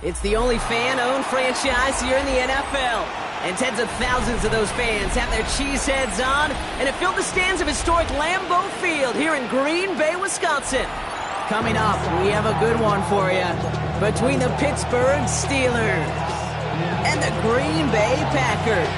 It's the only fan-owned franchise here in the NFL. And tens of thousands of those fans have their cheeseheads on, and it filled the stands of historic Lambeau Field here in Green Bay, Wisconsin. Coming up, we have a good one for you. Between the Pittsburgh Steelers and the Green Bay Packers.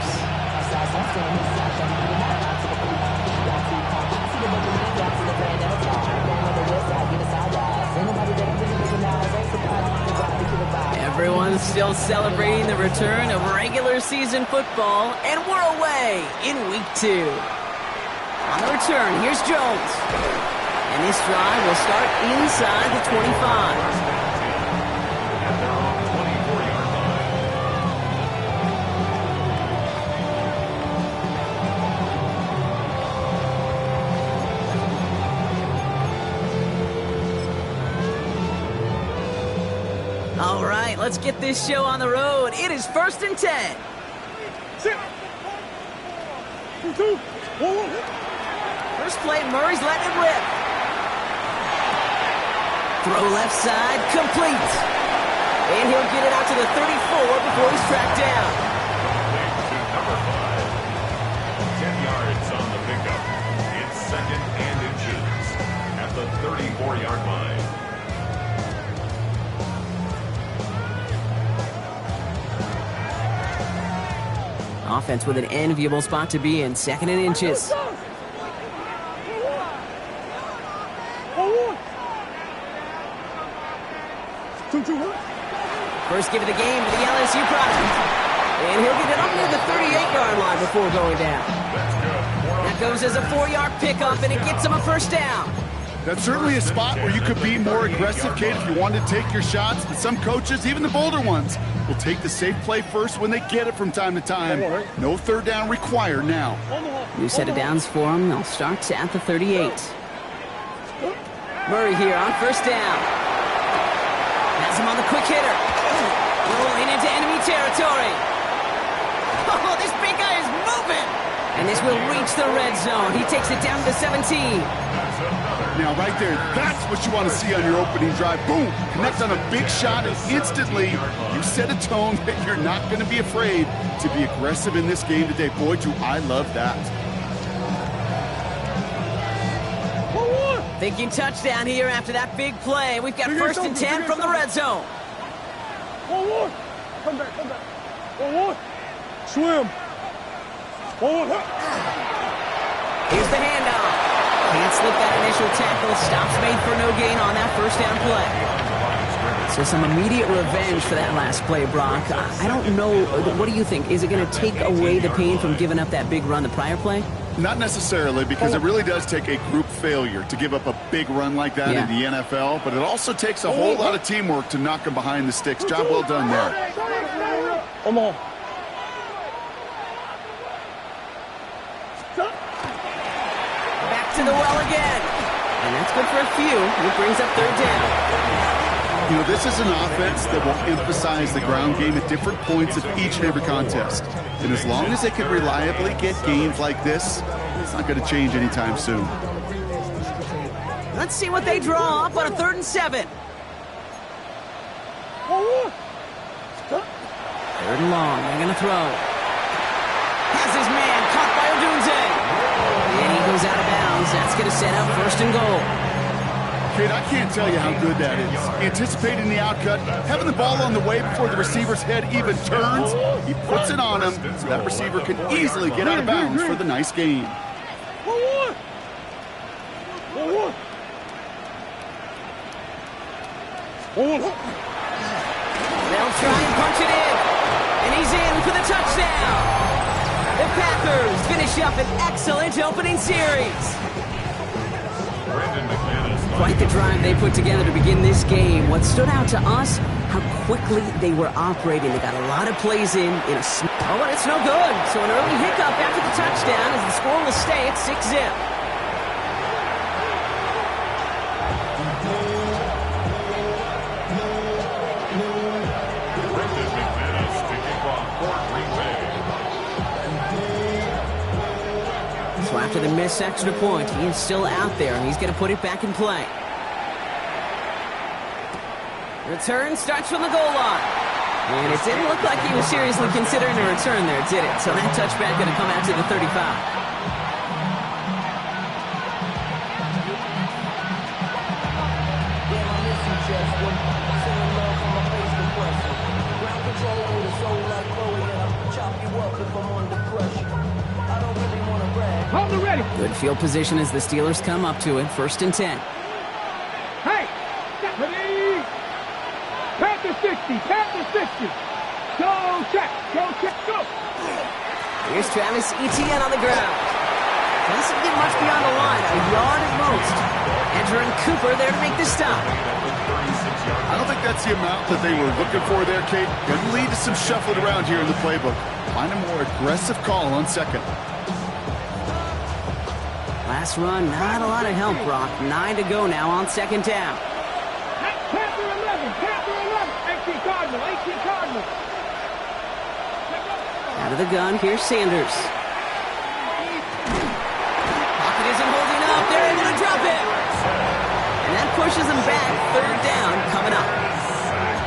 Everyone's still celebrating the return of regular season football, and we're away in week 2. On the return, here's Jones. And this drive will start inside the 25. All right, let's get this show on the road. It is 1st and 10. First play, Murray's letting it rip. Throw left side, complete. And he'll get it out to the 34 before he's tracked down. Number 5. 10 yards on the pickup. It's 2nd and inches at the 34-yard line. Offense with an enviable spot to be in, 2nd and inches. First give of the game to the LSU product. And he'll get it up near the 38-yard line before going down. That goes as a 4-yard pickup, and it gets him a first down. That's certainly a spot where you could be more aggressive, Kate, if you wanted to take your shots. But some coaches, even the bolder ones, will take the safe play first when they get it from time to time. No third down required now. New set of downs for him. They'll start at the 38. Murray here on first down. Has him on the quick hitter. Rolling into enemy territory. Oh, this big guy is moving. And this will reach the red zone. He takes it down to the 17. Now, right there, that's what you want to see on your opening drive. Boom! Connect on a big shot, and instantly you set a tone that you're not going to be afraid to be aggressive in this game today. Boy, do I love that. Thinking touchdown here after that big play. We've got 1st and 10 from the red zone. Come back. Swim. Here's the handoff. Can't slip that initial tackle. Stops made for no gain on that first down play. So some immediate revenge for that last play, Brock. I don't know. What do you think? Is it going to take away the pain from giving up that big run the prior play? Not necessarily, because it really does take a group failure to give up a big run like that in the NFL, but it also takes a whole lot of teamwork to knock them behind the sticks. Job well done there. Come on. Back to the well again. And that's good for a few. It brings up 3rd down. You know, this is an offense that will emphasize the ground game at different points of each and every contest. And as long as they can reliably get gains like this, it's not going to change anytime soon. Let's see what they draw up on a 3rd and 7. 3rd and long. They're going to throw. Has his man caught by Odunze. And he goes out of bounds. That's going to set up 1st and goal. Kate, I can't tell you how good that is. Anticipating the outcut, having the ball on the way before the receiver's head even turns, he puts it on him, so that receiver can easily get out of bounds for the nice gain. They'll try and punch it in. And he's in for the touchdown. The Packers finish up an excellent opening series. Quite the drive they put together to begin this game. What stood out to us, how quickly they were operating. They got a lot of plays in a oh, but it's no good. So an early hiccup after the touchdown as the score will stay at 6-zip. So after the missed extra point, he is still out there, and he's going to put it back in play. Return starts from the goal line. And it didn't look like he was seriously considering a return there, did it? So that touchback going to come out to the 35. Good field position as the Steelers come up to it. 1st and 10. Hey! Ready! Panther 60! Panther 60! Go check! Go check! Go! Here's Travis Etienne on the ground. Doesn't get much beyond the line. A yard at most. Andrew and Cooper there to make the stop. I don't think that's the amount that they were looking for there, Kate. Could lead to some shuffling around here in the playbook. Find a more aggressive call on 2nd. Last run, not a lot of help, Brock. 9 to go now on 2nd down. Panther 11! Panther 11! 18 Cardinal! 18 Cardinal! Out of the gun, here's Sanders. Pocket isn't holding up. They're able to drop it. And that pushes them back. 3rd down coming up.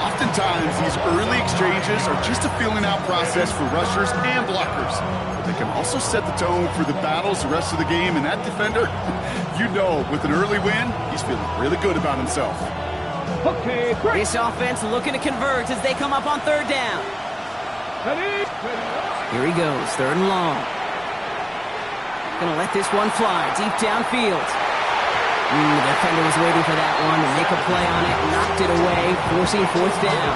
Oftentimes, these early exchanges are just a feeling-out process for rushers and blockers. But they can also set the tone for the battles the rest of the game. And that defender, you know, with an early win, he's feeling really good about himself. Okay, great! This offense looking to convert as they come up on 3rd down. Ready? Here he goes, 3rd and long. Gonna let this one fly deep downfield. The defender was waiting for that one to make a play on it, knocked it away, forcing 4th down.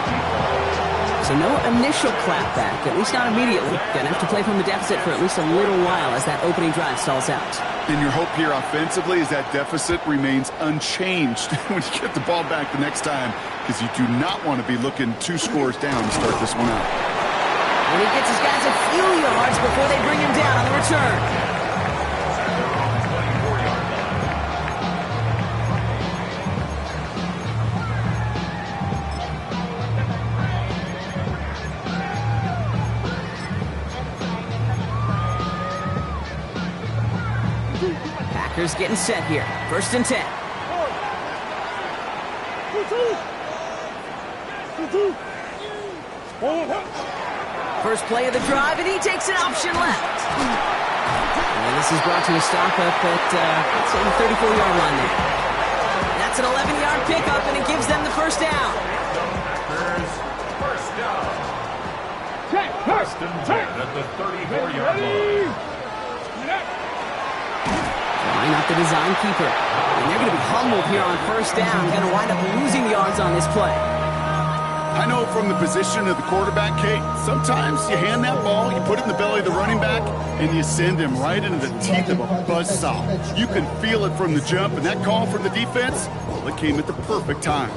So no initial clapback, at least not immediately. Gonna have to play from the deficit for at least a little while as that opening drive stalls out. And your hope here offensively is that deficit remains unchanged when you get the ball back the next time, because you do not want to be looking 2 scores down to start this one out. And he gets his guys a few yards before they bring him down on the return. Packers getting set here. 1st and 10. First play of the drive, and he takes an option left. And this is brought to a stop up at, let's say, the 34-yard line there. That's an 11-yard pickup, and it gives them the 1st down. First down. 1st and 10 at the 34-yard line. Line up the design keeper. And they're going to be humbled here on 1st down. Going to wind up losing yards on this play. I know from the position of the quarterback, Kate, sometimes you hand that ball, you put it in the belly of the running back, and you send him right into the teeth of a buzzsaw. You can feel it from the jump, and that call from the defense, well, it came at the perfect time.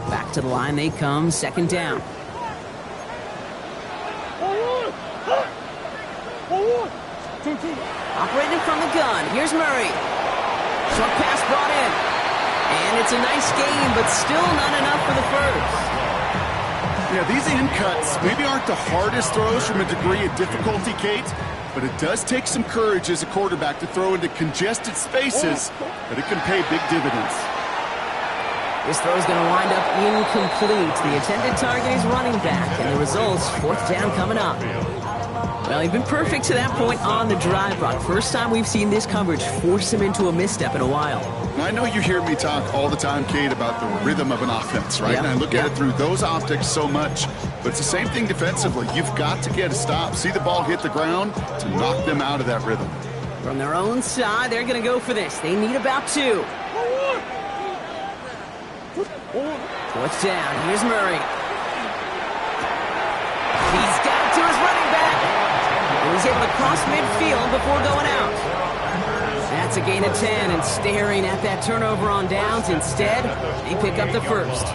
Back to the line they come, 2nd down. Operating from the gun, here's Murray. Short pass brought in. And it's a nice gain, but still not enough for the 1st. Yeah, these in cuts maybe aren't the hardest throws from a degree of difficulty, Kate, but it does take some courage as a quarterback to throw into congested spaces, but it can pay big dividends. This throw is going to wind up incomplete. The intended target is running back, and the result's 4th down coming up. Well, he's been perfect to that point on the drive, Brock. First time we've seen this coverage force him into a misstep in a while. I know you hear me talk all the time, Kate, about the rhythm of an offense, right? Yeah. And I look at it through those optics so much. But it's the same thing defensively. You've got to get a stop, see the ball hit the ground to knock them out of that rhythm. From their own side, they're going to go for this. They need about 2. 4th down. Here's Murray. He's got it to his running back. And he's able to cross midfield before going out. That's a gain of 10, and staring at that turnover on downs. Instead, they pick up the 1st.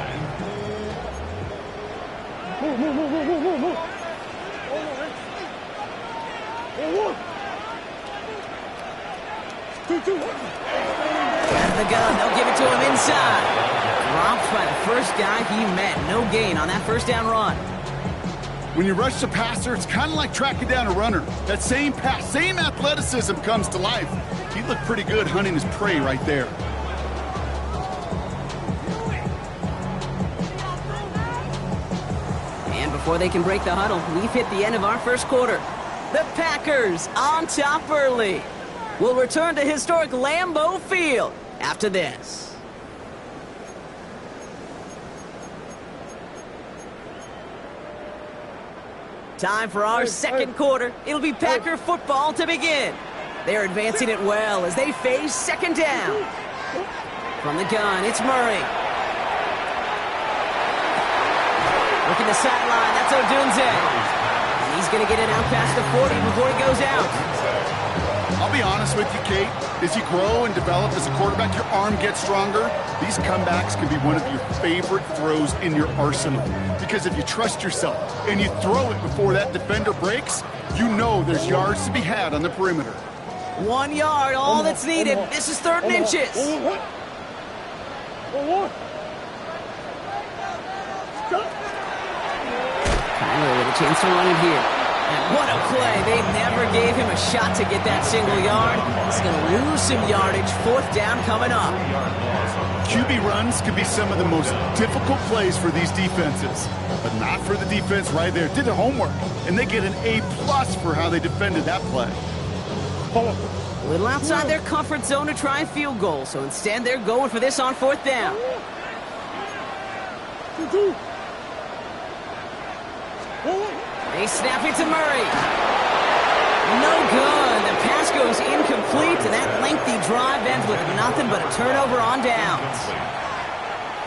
Out of the gun, they'll give it to him inside. Dropped by the first guy he met. No gain on that 1st down run. When you rush the passer, it's kind of like tracking down a runner. That same pass, same athleticism comes to life. He looked pretty good hunting his prey right there. And before they can break the huddle, we've hit the end of our first quarter. The Packers on top early. We'll return to historic Lambeau Field after this. Time for our second quarter. It'll be Packer football to begin. They're advancing it well as they face second down. From the gun, it's Murray. Looking the sideline, that's Odunze. And he's going to get it out past the 40 before he goes out. I'll be honest with you, Kate. As you grow and develop as a quarterback, your arm gets stronger. These comebacks can be one of your favorite throws in your arsenal. Because if you trust yourself and you throw it before that defender breaks, you know there's yards to be had on the perimeter. 1 yard, all that's needed. This is 3rd and inches. Kyler with a chance to run it here. And what a play. They never gave him a shot to get that single yard. He's going to lose some yardage. 4th down coming up. QB runs can be some of the most difficult plays for these defenses. But not for the defense right there. Did their homework. And they get an A+ for how they defended that play. A little outside their comfort zone to try a field goal. So instead, they're going for this on 4th down. They snap it to Murray. No good. The pass goes incomplete, and that lengthy drive ends with nothing but a turnover on downs.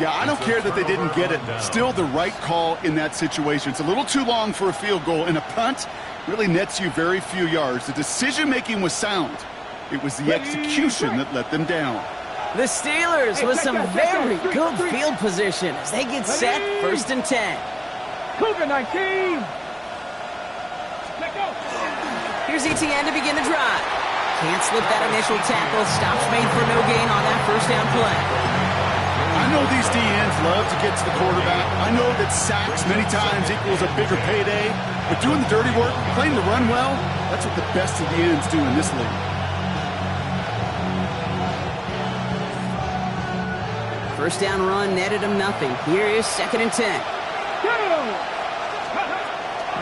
Yeah, I don't care that they didn't get it. Still the right call in that situation. It's a little too long for a field goal, and a punt really nets you very few yards. The decision-making was sound. It was the execution that let them down. The Steelers with some very good field position as they get set 1st and 10. Cougar 19. Here's ETN to begin the drive. Can't slip that initial tackle. Stops made for no gain on that 1st down play. I know these DNs love to get to the quarterback. I know that sacks many times equals a bigger payday. But doing the dirty work, playing the run well, that's what the best of the ends do in this league. First down run netted him nothing. Here is 2nd and 10.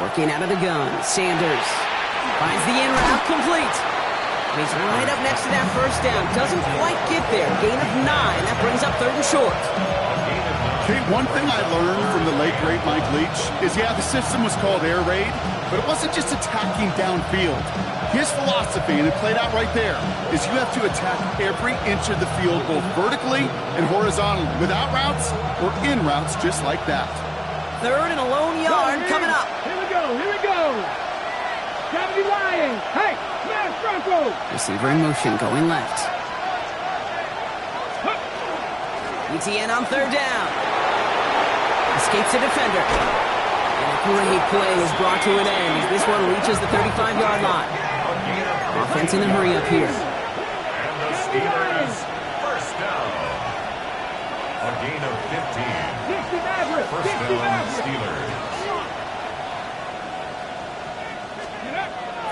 Working out of the gun, Sanders finds the in route complete. And he's right up next to that 1st down. Doesn't quite get there. Gain of 9. That brings up 3rd and short. Okay, one thing I learned from the late, great Mike Leach is, yeah, the system was called air raid, but it wasn't just attacking downfield. His philosophy, and it played out right there, is you have to attack every inch of the field, both vertically and horizontally, without routes or in routes just like that. 3rd and a lone yard coming up. Here we go. Gravity Lions. Hey, smash Bronco. Receiver in motion going left. ETN on 3rd down. Escapes the defender. And a great play is brought to an end as this one reaches the 35-yard line. Offense in a hurry up here. And the Steelers 1st down. A gain of 15. 1st down, Steelers.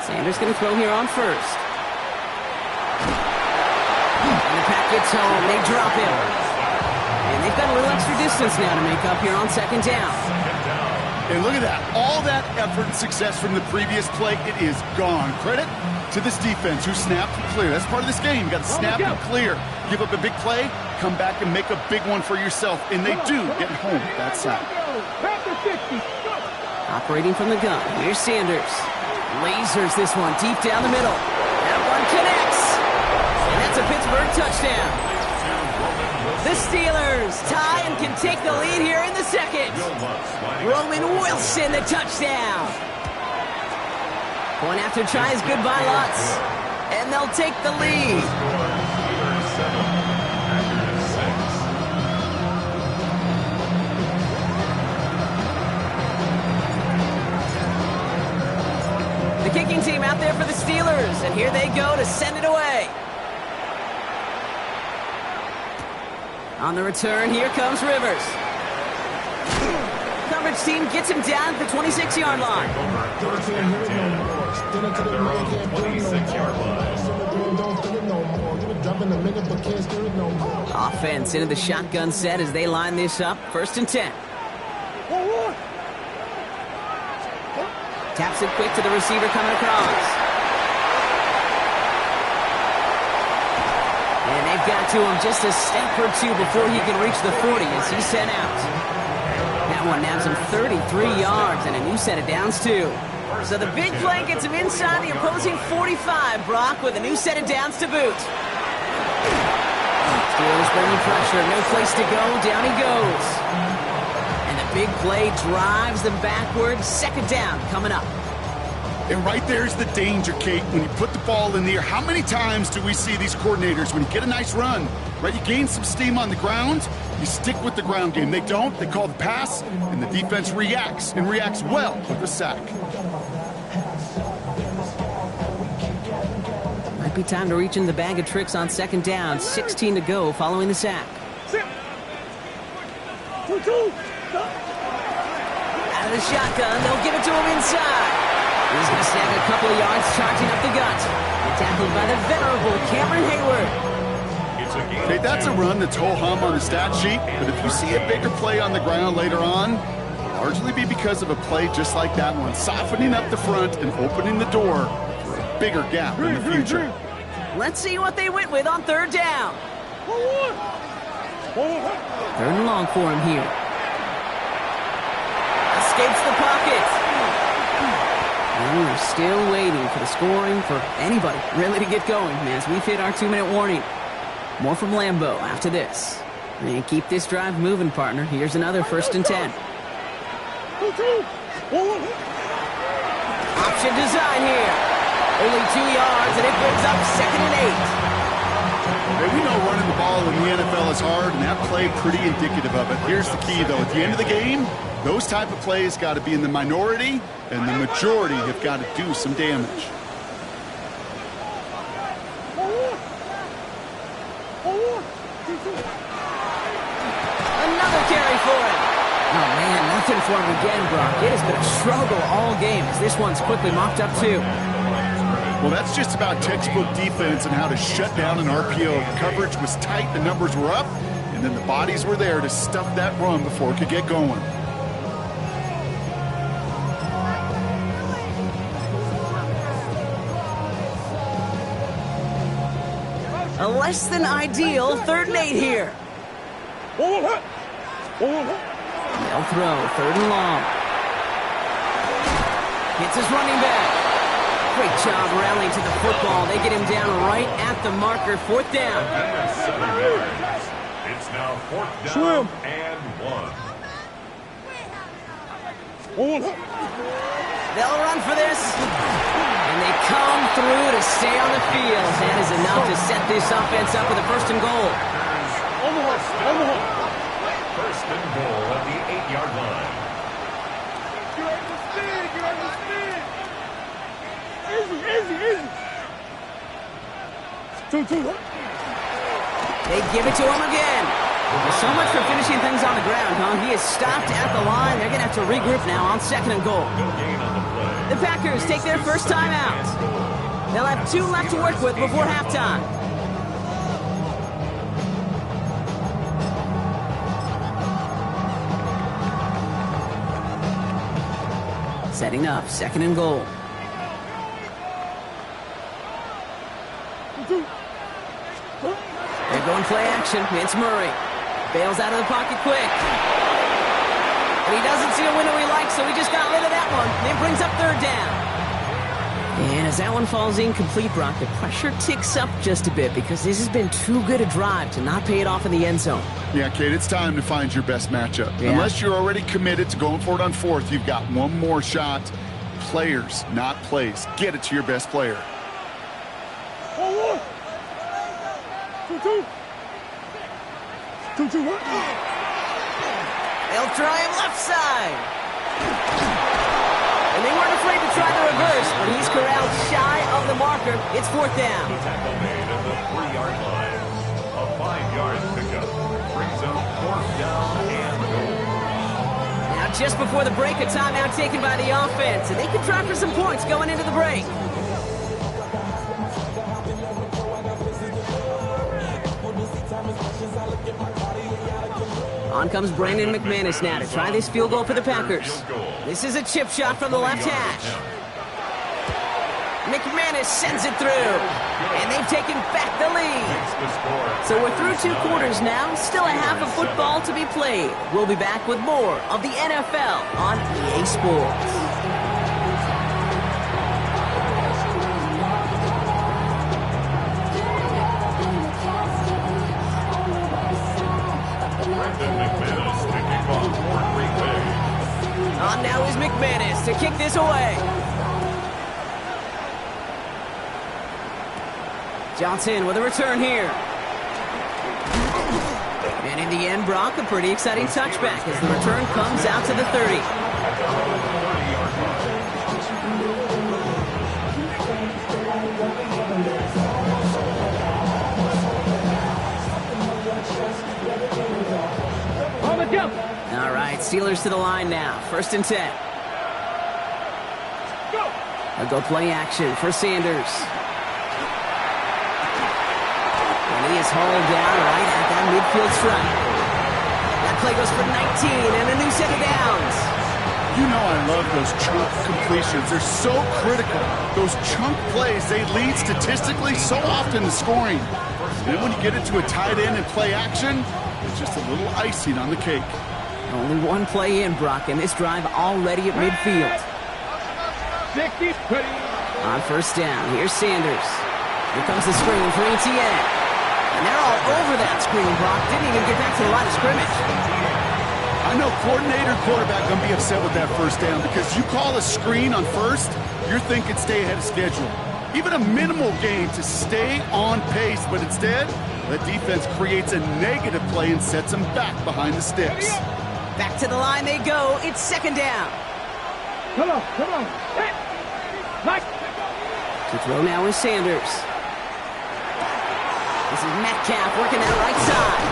Sanders going to throw here on 1st. And the pack gets home. They drop him. And they've got a little extra distance now to make up here on 2nd down. And look at that. All that effort and success from the previous play, it is gone. Credit to this defense who snapped and clear. That's part of this game. You got to snap and clear. Give up a big play, come back and make a big one for yourself. And they do get home with that sack. Operating from the gun. Here's Sanders. Lasers this one deep down the middle. That one connects. And that's a Pittsburgh touchdown. The Steelers tie and can take the lead here in the 2nd. Roman Wilson, the touchdown. Point after tries goodbye lots. And they'll take the lead. The kicking team out there for the Steelers, and here they go to send it away. On the return, here comes Rivers. Coverage team gets him down at the 26-yard line. Over 1st and 10 at their own 26-yard line. Driving a minute, but can't steer it no more. Offense into the shotgun set as they line this up. 1st and 10. Taps it quick to the receiver coming across. And they've got to him just a step or two before he can reach the 40 as he's sent out. That one nabs him 33 yards and a new set of downs, too. So the big play gets him inside the opposing 45, Brock, with a new set of downs to boot. Steelers bringing pressure, no place to go, down he goes. And the big play drives them backwards. 2nd down coming up. And right there's the danger, Kate. When you put the ball in the air, how many times do we see these coordinators, when you get a nice run, right, you gain some steam on the ground, you stick with the ground game. They don't, they call the pass, and the defense reacts, and reacts well with a sack. Might be time to reach in the bag of tricks on 2nd down. 16 to go following the sack. Out of the shotgun, they'll give it to him inside. He's going to snag a couple of yards, charging up the gut. And tackled by the venerable Cameron Hayward. Okay, that's a run that's ho-hum on the stat sheet, but if you see a bigger play on the ground later on, it'll largely be because of a play just like that one, softening up the front and opening the door for a bigger gap in the future. Let's see what they went with on 3rd down. 3rd and long for him here. Escapes the pocket. And we're still waiting for the scoring for anybody really to get going as we've hit our 2-minute warning. More from Lambeau after this. And keep this drive moving, partner. Here's another 1st and 10. Option design here. Only 2 yards, and it brings up 2nd and 8. Hey, we know running the ball in the NFL is hard, and that play pretty indicative of it. Here's the key, though. At the end of the game, those type of plays got to be in the minority, and the majority have got to do some damage. Another carry for him. Oh, man, nothing for him again, Brock. It has been a struggle all game as this one's quickly mopped up, too. Well, that's just about textbook defense and how to shut down an RPO. The coverage was tight, the numbers were up, and then the bodies were there to stuff that run before it could get going. A less than ideal 3rd and 8 here. They'll throw 3rd and long. Hits his running back. Great job rallying to the football. They get him down right at the marker. 4th down. It's now 4th down and 1. They'll run for this. And they come through to stay on the field. That is enough to set this offense up with a 1st and goal. 1st and goal at the 8-yard line. They give it to him again. So much for finishing things on the ground, huh? He is stopped at the line. They're going to have to regroup now on 2nd and goal. The Packers take their first time out. They'll have 2 left to work with before halftime. Setting up 2nd and goal. They're going play action. It's Murray. Bails out of the pocket quick. But he doesn't see a window he likes, so he just got rid of that one. It brings up 3rd down. And as that one falls incomplete, Brock, the pressure ticks up just a bit because this has been too good a drive to not pay it off in the end zone. Yeah, Kate, it's time to find your best matchup. Yeah. Unless you're already committed to going for it on 4th, you've got one more shot. Players, not plays. Get it to your best player. They'll try him left side. And they weren't afraid to try the reverse, but he's corralled shy of the marker. It's 4th down. Tackle made at the 3-yard line. A 5-yard pickup brings up 4th down and goal. Now just before the break, a timeout taken by the offense, and they could try for some points going into the break. On comes Brandon McManus now to try this field goal for the Packers. This is a chip shot from the left hash. McManus sends it through, and they've taken back the lead. So we're through 2 quarters now, still a half of football to be played. We'll be back with more of the NFL on EA Sports. On now is McManus to kick this away. Johnson with a return here. And in the end, Brock, a pretty exciting touchback as the return comes out to the 30. On the jump. All right, Steelers to the line now. 1st and 10. Go. A go play action for Sanders. And he is hauled down right at that midfield stripe. That play goes for 19 and a new set of downs. You know I love those chunk completions. They're so critical. Those chunk plays, they lead statistically so often to scoring. And then when you get into a tight end and play action, it's just a little icing on the cake. Only one play in, Brock, and this drive already at midfield. 60, 30. On 1st down, here's Sanders. Here comes the screen for Etienne. And they're all over that screen, Brock. Didn't even get back to the line of scrimmage. I know coordinator quarterback going to be upset with that 1st down because you call a screen on 1st, you're thinking stay ahead of schedule. Even a minimal gain to stay on pace, but instead, the defense creates a negative play and sets them back behind the sticks. Back to the line they go. It's 2nd down. Come on, come on. Hey. Mike. To throw now is Sanders. This is Metcalf working that right side.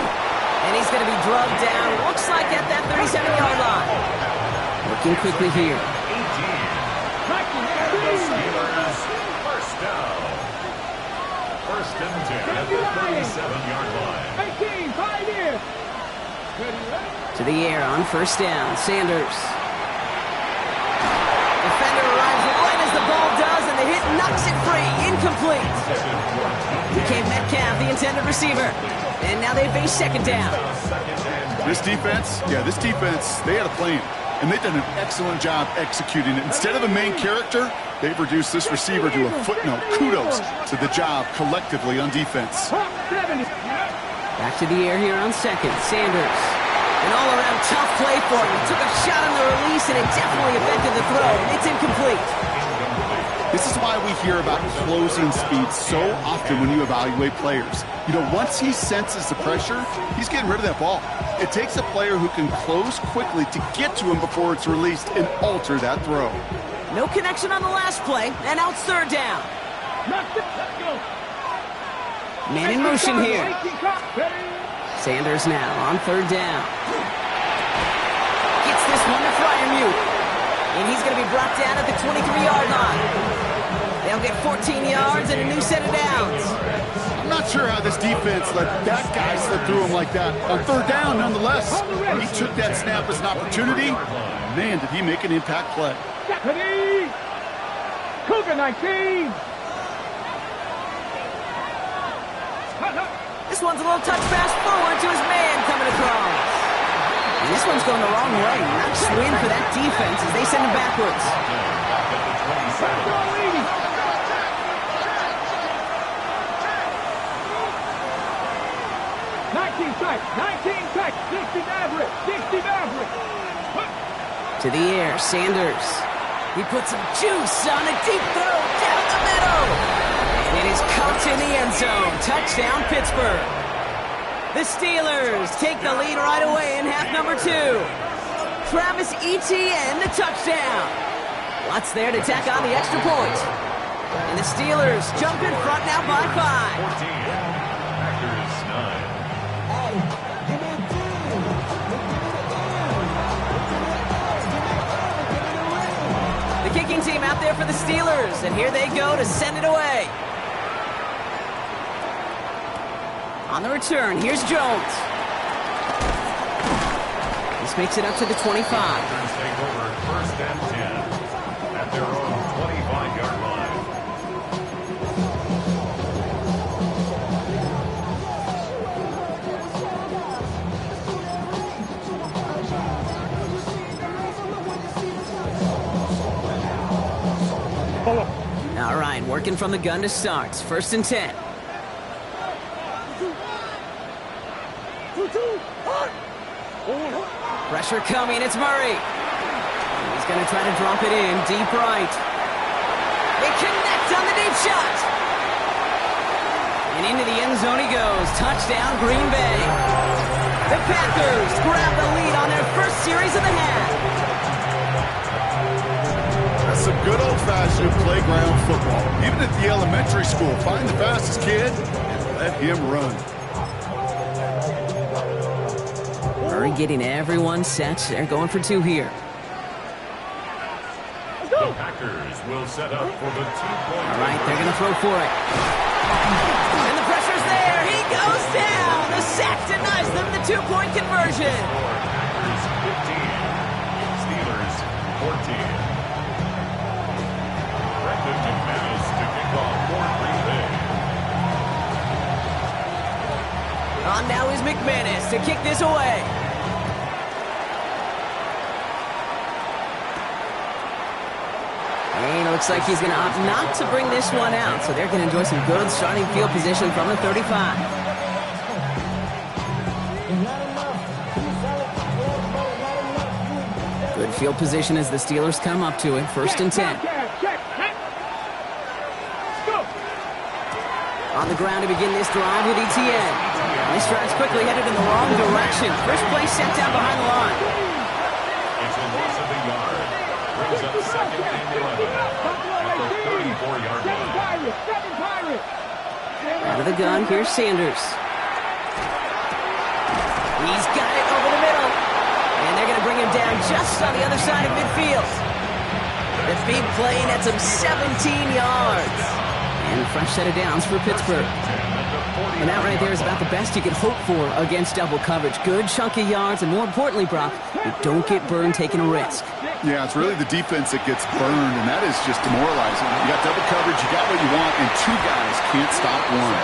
And he's going to be drugged down. Looks like at that 37-yard line. Working quickly here. First down. 1st and 10 at the 37-yard line. 18, 5 years. To the air on 1st down. Sanders. Defender arrives right as the ball does, and the hit knocks it free. Incomplete. Became Metcalf, the intended receiver. And now they face 2nd down. This defense, they had a plan. And they've done an excellent job executing it. Instead of a main character, they've reduced this receiver to a footnote. Kudos to the job collectively on defense. 70. Back to the air here on 2nd. Sanders. An all-around tough play for him. He took a shot on the release, and it definitely affected the throw. It's incomplete. This is why we hear about closing speed so often when you evaluate players. You know, once he senses the pressure, he's getting rid of that ball. It takes a player who can close quickly to get to him before it's released and alter that throw. No connection on the last play, and now it's 3rd down. Let's go. Man in motion here. Sanders now on 3rd down. Gets this one to Freiermuth. And he's going to be brought down at the 23-yard line. They'll get 14 yards and a new set of downs. I'm not sure how this defense let that guy slip through him like that. On 3rd down, nonetheless, he took that snap as an opportunity. Man, did he make an impact play. Deputy! Cougar 19! This one's a little touch pass forward to his man coming across. And this one's going the wrong way. Nice win for that defense as they send him backwards. 19 sacks, 60 average. To the air, Sanders. He puts some juice on a deep throw down the middle. And it is caught in the end zone. Touchdown, Pittsburgh. The Steelers take the lead right away in half number 2. Travis Etienne, the touchdown. Watts there to tack on the extra point. And the Steelers jump in front now by 5. 14. Packers 9. The kicking team out there for the Steelers, and here they go to send it away. On the return, here's Jones. This makes it up to the 25. Packers take over 1st and 10 at their own 25-yard line. All right, working from the gun to start. 1st and 10. Pressure coming, it's Murray. He's going to try to drop it in, deep right. They connect on the deep shot. And into the end zone he goes. Touchdown, Green Bay. The Packers grab the lead on their first series of the half. That's some good old-fashioned playground football. Even at the elementary school, find the fastest kid and let him run. Murray getting everyone set. They're going for 2 here. The Packers will set up for the 2-point. All right, they're going to throw for it. And the pressure's there. He goes down. The sack denies them the 2-point conversion. Packers 15, Steelers 14. Brendan McManus to kick off for Green Bay. On now is McManus to kick this away. And it looks like he's going to opt not to bring this one out, so they're going to enjoy some good starting field position from the 35. Good field position as the Steelers come up to it. 1st and 10. On the ground to begin this drive with Etienne. He strides quickly, headed in the wrong direction. First play set down behind the line. It's a loss of a yard. Brings up 2nd and 11 at the 34-yard line. Out of the gun, here's Sanders. He's got it over the middle. And they're going to bring him down just on the other side of midfield. The big play nets him 17 yards. And a fresh set of downs for Pittsburgh. And that right there is about the best you could hope for against double coverage. Good chunky yards, and more importantly, Brock, you don't get burned taking a risk. Yeah, it's really the defense that gets burned, and that is just demoralizing. You got double coverage, you got what you want, and 2 guys can't stop one.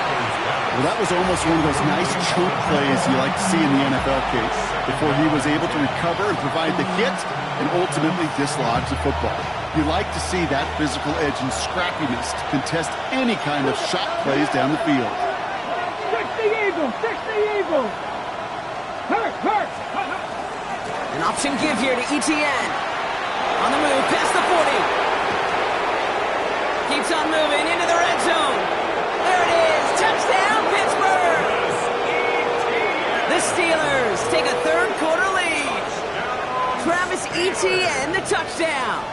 Well, that was almost one of those nice chunk plays you like to see in the NFL case, before he was able to recover and provide the hit and ultimately dislodge the football. You like to see that physical edge and scrappiness to contest any kind of shot plays down the field. 60 Eagles! Hurt! An option give here to Etienne. On the move, past the 40. Keeps on moving into the red zone. There it is. Touchdown, Pittsburgh. The Steelers take a 3rd quarter lead. Travis Etienne, the touchdown.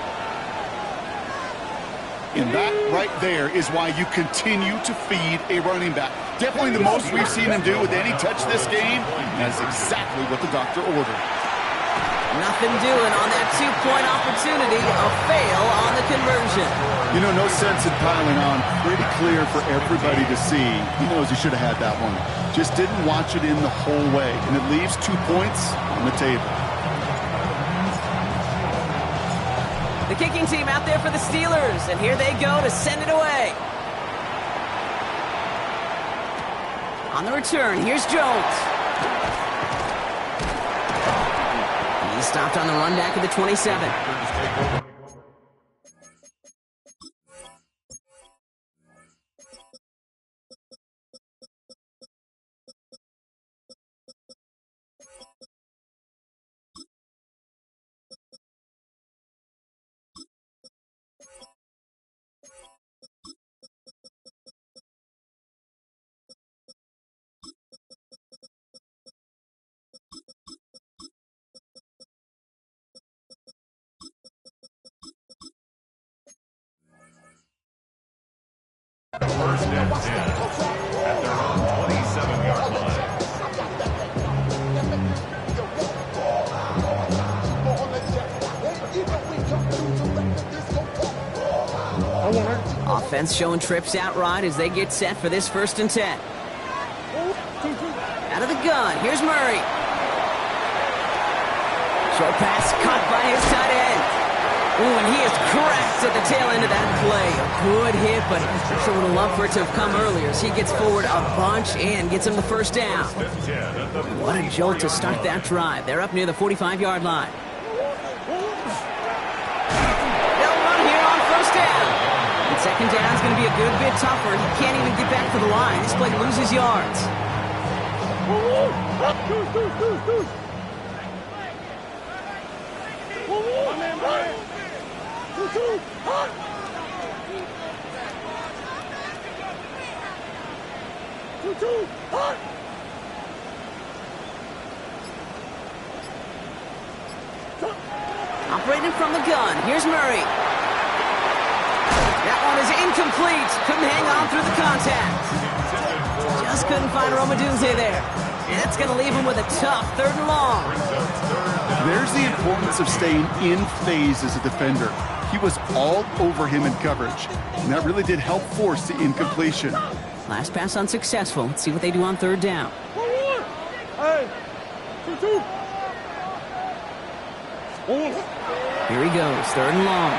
And that right there is why you continue to feed a running back. Definitely the most we've seen him do with any touch this game. That's exactly what the doctor ordered. Nothing doing on that 2-point opportunity. A fail on the conversion. You know, no sense in piling on. Pretty clear for everybody to see. He knows he should have had that one. Just didn't watch it in the whole way. And it leaves 2 points on the table. The kicking team out there for the Steelers, and here they go to send it away. On the return, here's Jones. He's stopped on the run back of the 27. First and 10 at their own 27-yard line. Offense showing trips out right as they get set for this 1st and 10. Out of the gun, here's Murray. Short pass caught by his tight end. Ooh, and he is cracked at the tail end of that play. A good hit, but sure would have loved for it to have come earlier as he gets forward a bunch and gets him the first down. What a jolt to start that drive. They're up near the 45-yard line. They'll run here on first down. And second down is going to be a good bit tougher. He can't even get back to the line. This play loses yards. Operating from the gun, here's Murray. That one is incomplete. Couldn't hang on through the contact. Just couldn't find Romadunze there. And that's going to leave him with a tough 3rd and long. There's the importance of staying in phase as a defender. He was all over him in coverage, and that really did help force the incompletion. Last pass unsuccessful. Let's see what they do on 3rd down. Here he goes, 3rd and long.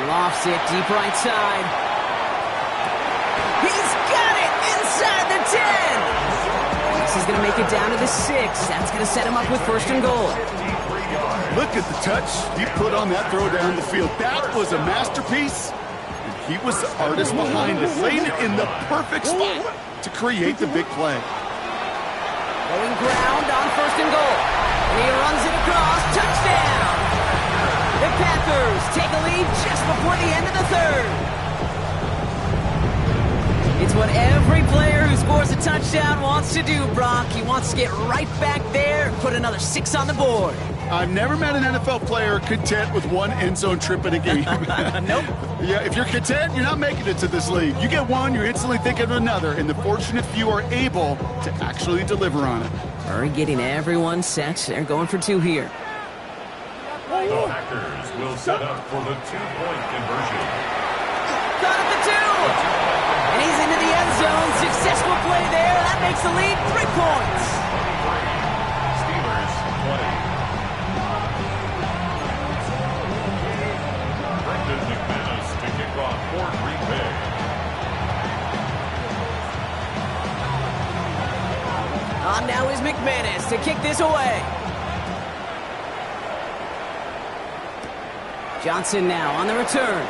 Lofts it deep right side. He's got it inside the 10. This is going to make it down to the 6. That's going to set him up with 1st and goal. Look at the touch he put on that throw down the field. That was a masterpiece. And he was the artist behind it, laid it in the perfect spot to create the big play. Going ground on 1st and goal. And he runs it across. Touchdown! The Packers take a lead just before the end of the 3rd. It's what every player who scores a touchdown wants to do, Brock. He wants to get right back there and put another 6 on the board. I've never met an NFL player content with one end zone trip in a game. Nope. Yeah, if you're content, you're not making it to this league. You get one, you're instantly thinking of another, and the fortunate few are able to actually deliver on it. Murray getting everyone set. They're going for 2 here. The Packers will set up for the 2-point conversion. Got at the 2. And he's into the end zone. Successful play there. That makes the lead 3 points. Steelers 20. Brendan McManus to kick off for Green Bay. On now is McManus to kick this away. Johnson now on the return.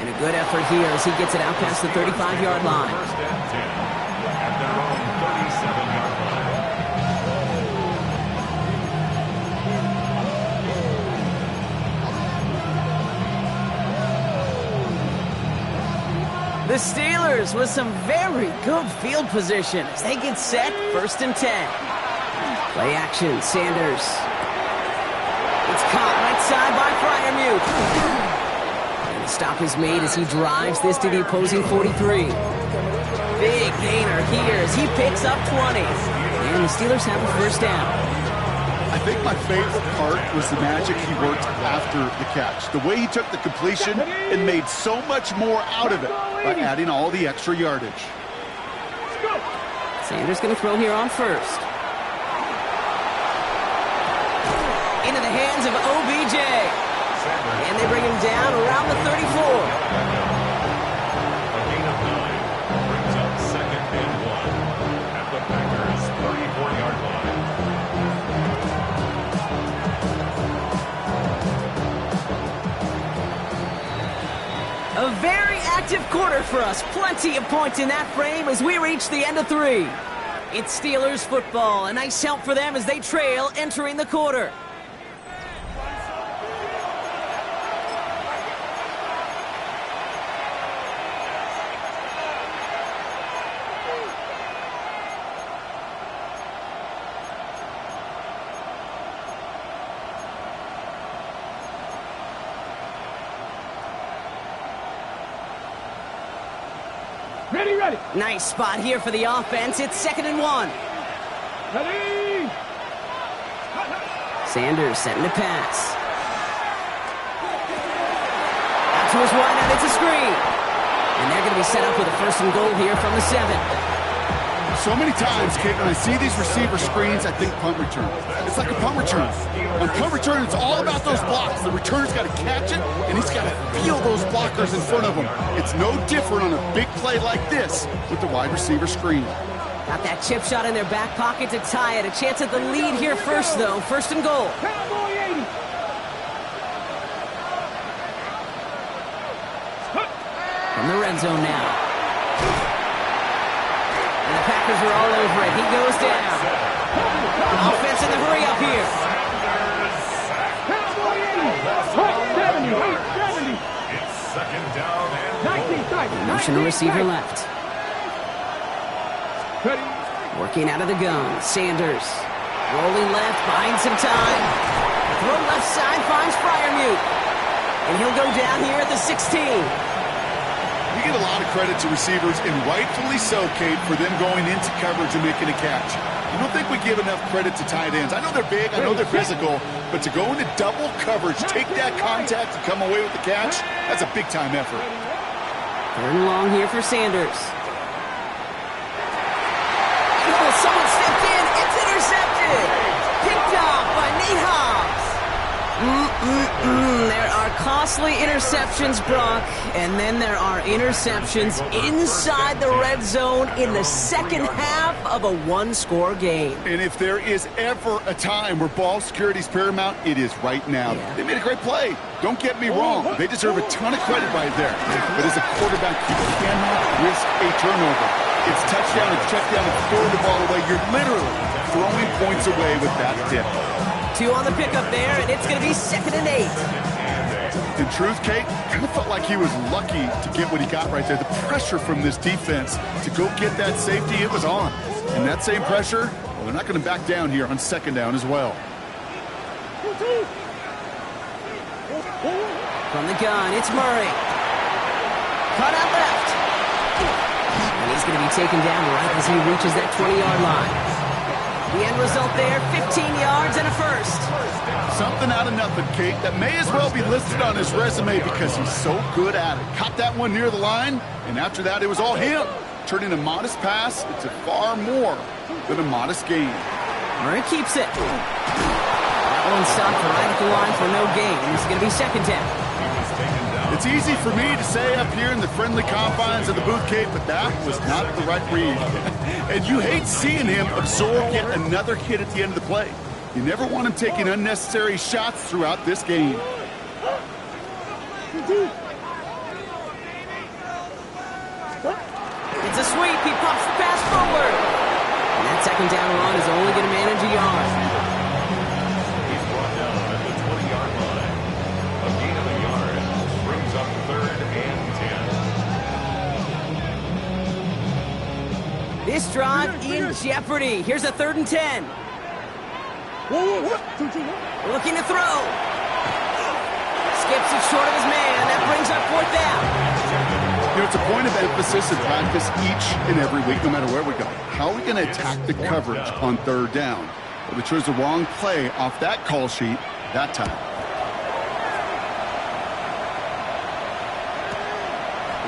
And a good effort here as he gets it out past the 35-yard line. First and 10 at their own 37-yard line. The Steelers with some very good field position as they get set. 1st and 10. Play action, Sanders. It's caught right side by Freiermuth. And the stop is made as he drives this to the opposing 43. Big gainer here as he picks up 20. And the Steelers have a 1st down. I think my favorite part was the magic he worked after the catch. The way he took the completion and made so much more out of it by adding all the extra yardage. Sanders going to throw here on 1st. Into the hands of OBJ. And they bring him down around the 34. A gain of 9 brings up 2nd and 1 at the Packers' 34-yard line. A very active quarter for us. Plenty of points in that frame as we reach the end of 3. It's Steelers football. A nice help for them as they trail entering the quarter. Ready. Nice spot here for the offense. It's 2nd and 1. Ready. Sanders setting to pass. Out to his wideout. It's a screen. And they're going to be set up with a 1st and goal here from the 7. So many times, Kate, when I see these receiver screens, I think punt return. It's like a punt return. On punt return, it's all about those blocks. The returner's got to catch it, and he's got to feel those blockers in front of him. It's no different on a big play like this with the wide receiver screen. Got that chip shot in their back pocket to tie it. A chance at the lead here first, though. First and goal. Cowboy 80. From the red zone now. And the Packers are all over it. He goes down. Offense in the hurry up here. Cowboy 80. Hot 70. Hot 70. It's second down and 19 seconds. Motion to receiver left. Ready. Working out of the gun. Sanders. Rolling left. Buying some time. Throw left side. Finds Freiermuth. And he'll go down here at the 16. We get a lot of credit to receivers, and rightfully so, Kate, for them going into coverage and making a catch. I don't think we give enough credit to tight ends. I know they're big, I know they're physical, but to go into double coverage, take that contact, and come away with the catch, that's a big-time effort. Third and long here for Sanders. Oh, someone stepped in. It's intercepted. Picked off by Nate Hobbs. There are costly interceptions, Brock, and then there are interceptions inside the red zone in the second half of a one-score game. And if there is ever a time where ball security is paramount, it is right now. Yeah. They made a great play. Don't get me wrong. They deserve a ton of credit right there. But as a quarterback, you cannot risk a turnover. It's touchdown, it's check down, it's throwing the ball away. You're literally throwing points away with that dip. 2 on the pickup there, and it's going to be 2nd and 8. In truth, Kate, kind of felt like he was lucky to get what he got right there. The pressure from this defense to go get that safety, it was on. And that same pressure, well, they're not going to back down here on 2nd down as well. From the gun, it's Murray. Cut out left. And he's going to be taken down right as he reaches that 20-yard line. The end result there, 15 yards and a first. Something out of nothing, Kate, that may as well be listed on his resume because he's so good at it. Caught that one near the line, and after that, it was all him. Turning a modest pass into far more than a modest gain. Murray keeps it. That one stopped right at the line for no gain. This is going to be 2nd down. It's easy for me to say up here in the friendly confines of the booth, Kate, but that was not the right read. And you hate seeing him absorb yet another hit at the end of the play. You never want him taking unnecessary shots throughout this game. It's a sweep. He pops the pass forward. And that 2nd down run is only going to manage a yard. he's brought down at the 20-yard line. A gain of a yard brings up 3rd and 10. This drive in jeopardy. Here's a 3rd and 10. Looking to throw. Skips it short of his man. That brings up 4th down. You know, it's a point of emphasis in practice each and every week, no matter where we go. How are we going to attack the coverage on 3rd down? Well, they chose the wrong play off that call sheet that time.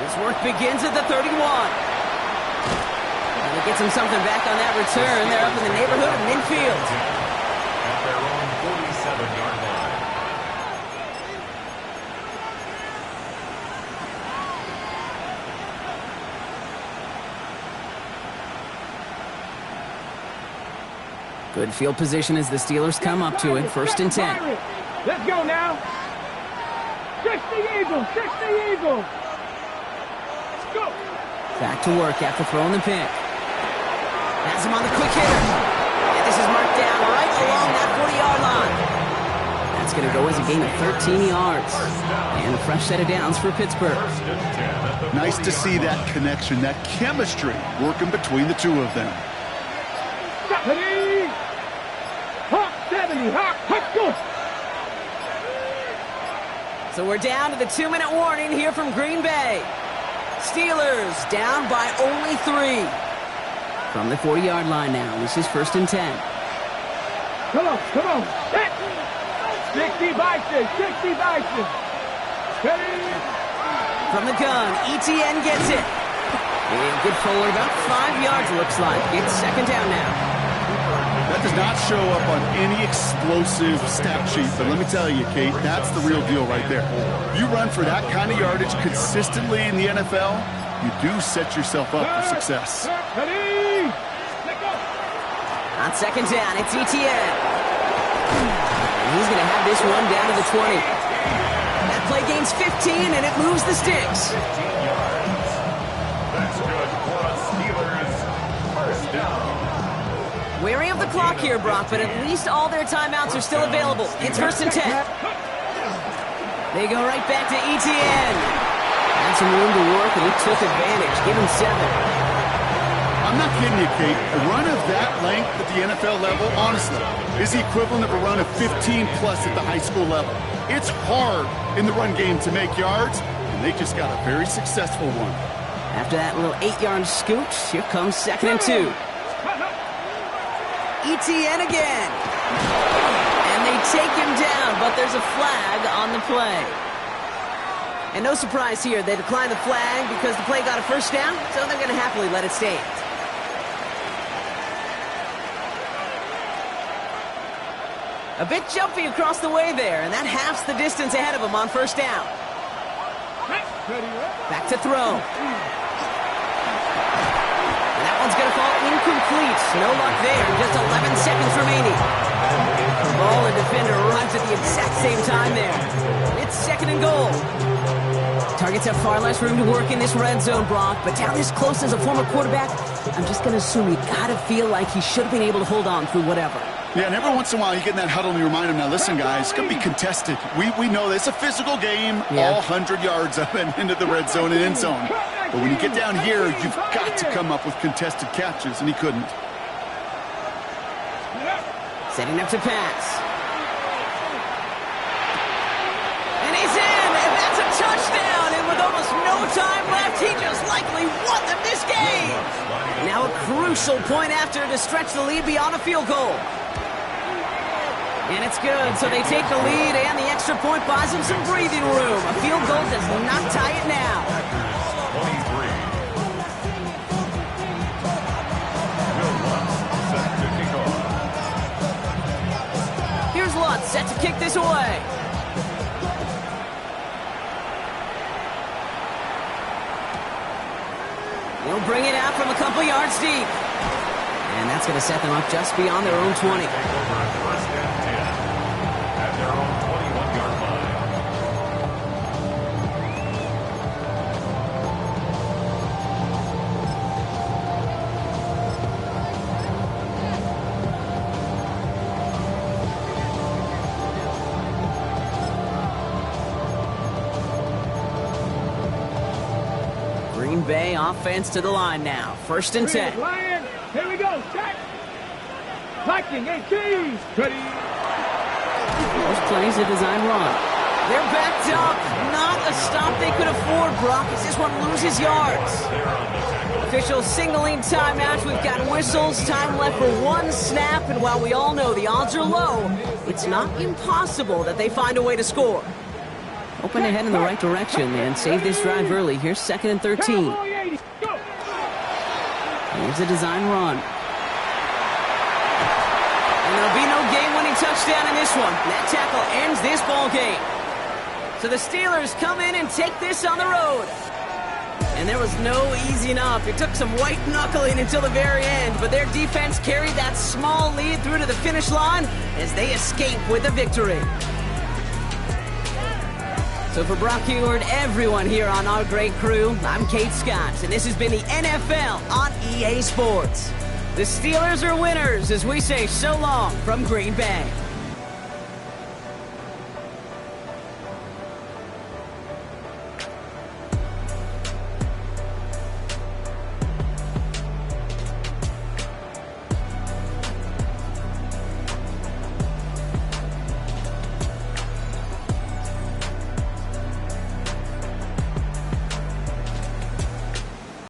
His work begins at the 31. And he gets him something back on that return. They're up in the neighborhood of midfield. At their own 47-yard line. Good field position as the Steelers come up to it. 1st and 10. Let's go now. 60 Eagles. 60 Eagles. Let's go. Back to work after throwing the pick. Has him on the quick hitter. And this is marked down right along that 40-yard line. That's going to go as a gain of 13 yards. And a fresh set of downs for Pittsburgh. Nice to see that connection, that chemistry working between the two of them. Ready? Hawk 70. Hawk. Let's go. So we're down to the 2-minute warning here from Green Bay. Steelers down by only 3. From the 40-yard line now, this is 1st and 10. Come on. Come on. 60 Bison. 60 Bison. Ready? From the gun, ETN gets it. And good forward, about 5 yards, looks like. It's second down now. That does not show up on any explosive stat sheet, but let me tell you, Kate, that's the real deal right there. You run for that kind of yardage consistently in the NFL, you do set yourself up for success. On second down, it's Etienne. He's going to have this one down to the 20. That play gains 15, and it moves the sticks. 15 yards. That's good for a Steelers first down. Wary of the clock here, Brock, but at least all their timeouts are still available. It's first and 10. They go right back to Etienne. Had some room to work, and he took advantage. Give him 7. I'm not kidding you, Kate. A run of that length at the NFL level, honestly, is the equivalent of a run of 15-plus at the high school level. It's hard in the run game to make yards, and they just got a very successful one. After that little 8-yard scooch, here comes second and 2. Etienne again. And they take him down, but there's a flag on the play. And no surprise here, they declined the flag because the play got a first down, so they're going to happily let it stand. A bit jumpy across the way there, and that halves the distance ahead of him on first down. Back to throw. One's going to fall incomplete. No luck there. Just 11 seconds remaining. The ball and defender arrives at the exact same time there. It's second and goal. Targets have far less room to work in this red zone, Brock, but down this close as a former quarterback, I'm just going to assume you got to feel like he should have been able to hold on through whatever. Yeah, and every once in a while you get in that huddle and you remind him, now listen, guys, it's going to be contested. We know this. It's a physical game, all 100 yards up and into the red zone and end zone. But when you get down here, you've got to come up with contested catches, and he couldn't. Setting up to pass. And he's in, and that's a touchdown. And with almost no time left, he just likely won them this game. Now a crucial point after to stretch the lead beyond a field goal. And it's good, so they take the lead, and the extra point buys them some breathing room. A field goal does not tie it now. 23. Will Lutz set to kick off. Here's Lutz set to kick this away. They'll bring it out from a couple yards deep. And that's going to set them up just beyond their own 20. Take over at first and 10 at their own 21-yard line. Green Bay offense to the line now. First and 10. Lions, here we go. Check. Blocking, 18. Ready. First plays a design run. They're backed up. Not a stop they could afford, Brock, as this one loses yards. Officials signaling timeout. We've got whistles. Time left for one snap. And while we all know the odds are low, it's not impossible that they find a way to score. Hoping to head in the right direction and save this drive early. Here's second and 13. Here's a design run. And there'll be no game-winning touchdown in this one. That tackle ends this ball game. So the Steelers come in and take this on the road. And there was no easing up. It took some white knuckling until the very end, but their defense carried that small lead through to the finish line as they escape with a victory. So for Brock Huard, everyone here on our great crew, I'm Kate Scott, and this has been the NFL on EA Sports. The Steelers are winners as we say so long from Green Bay.